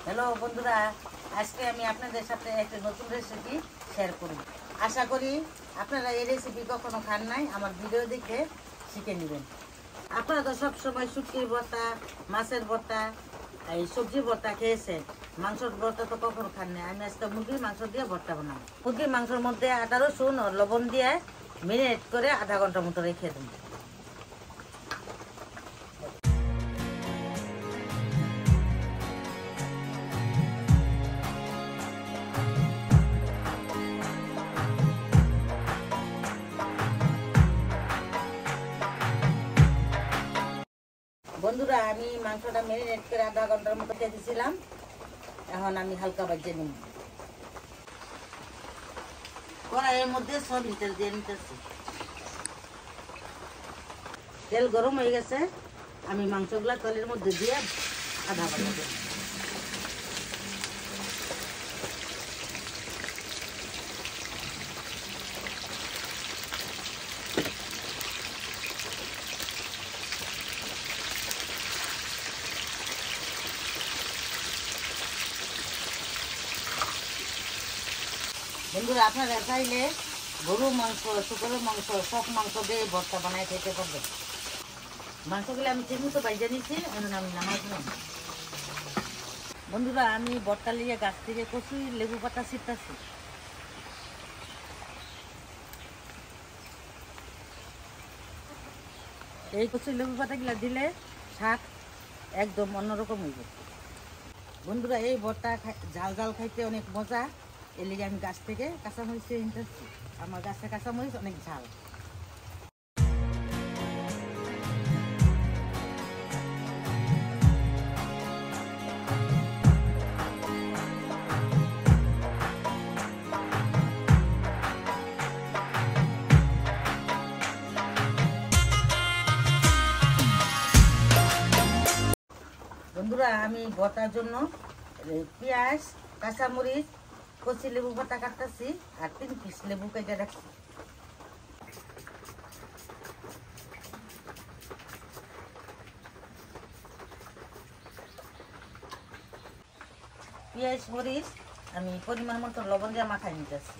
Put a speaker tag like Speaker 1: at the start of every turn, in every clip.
Speaker 1: Hello বন্ধুরা, আজকে আমি আপনাদের সাথে একটা নতুন রেসিপি শেয়ার করব। আশা করি আপনারা এই রেসিপি কখনো খান নাই, আমার ভিডিও দেখে শিখে নেবেন। আপনারা তো সবসময় শুটকির ভর্তা, মাছের ভর্তা, এই সবজি ভর্তা খেয়েছেন, মাংসর ভর্তা তো কখনো খান নাই। আমি আজকে মুরগির মাংস দিয়ে ভর্তা বানাবো। মুরগির মাংসের মধ্যে আদা রসুন ও লবণ দিয়ে মেরিনেট করে আধা ঘন্টার মতো রেখে দেবো। বন্ধুরা, আমি মাংসটা মেরিনেট করে আধা ঘন্টার মতো দিয়ে দিয়েছিলাম। এখন আমি হালকা বাজিয়ে নিব। কড়াইয়ের মধ্যে সয়াবিন তেল দিয়ে নিতেছি। তেল গরম হয়ে গেছে, আমি মাংসগুলা তেলের মধ্যে দিয়ে আধা ঘন্টা দেব। বন্ধুরা, আপনারা চাইলে গরু মাংস, শুকরের মাংস, সব মাংস দিয়ে ভর্তা বানাই খেতে পারবেন। মাংসগুলো আমি ঠিক মতো বাইজে নিচ্ছি, এখন আমি নামাই দিলাম। বন্ধুরা, আমি ভর্তা লিয়ে গাছ থেকে কচু লেবু পাতা ছিটতেছি। এই কচু লেবু পাতাগুলো দিলে স্বাদ একদম অন্যরকম হইব। বন্ধুরা, এই ভর্তা ঝাল ঝাল খাইতে অনেক মজা। এর লিগে আমি গাছ থেকে কাঁচামরিচ নিতেছি। আমার গাছের কাঁচামরিচ অনেক ঝাল। বন্ধুরা, আমি ভর্তার জন্য পেঁয়াজ, কাঁচামরিচ, কচি লেবু পাতা কাটতেছি আর 3 পিস লেবু কেটে রাখছি। পেঁয়াজ মরিচ আমি পরিমাণ মতো লবণ দিয়ে মাখাই নিতেছি।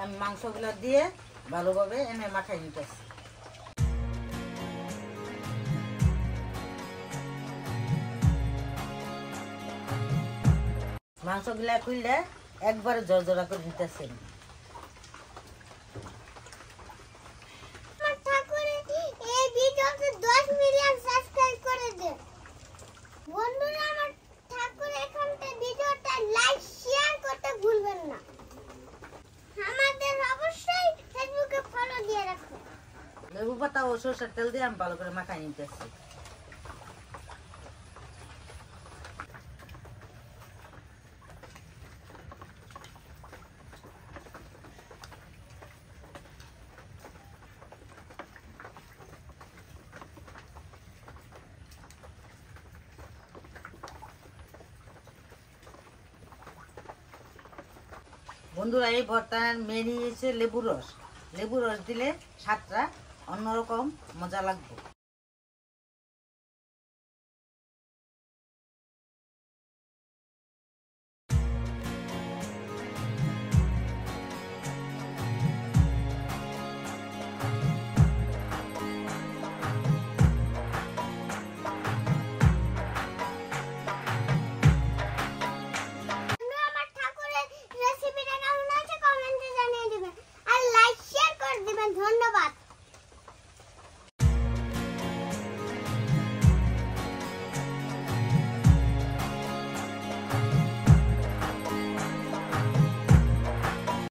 Speaker 1: আমি মাংসগুলো দিয়ে ভালোভাবে এনে মাখাই নিতেছি। মাংসগুলা খুললে একবারে জর্জরা করে দিতেছি। লেবু পাতা ও সরষের তেল দিয়ে আমি ভালো করে মাখাই নিতেছি। বন্ধুরা, এই ভর্তার মেনু হচ্ছে লেবু রস। লেবু রস দিলে স্বাদটা অন্যরকম মজা লাগবে।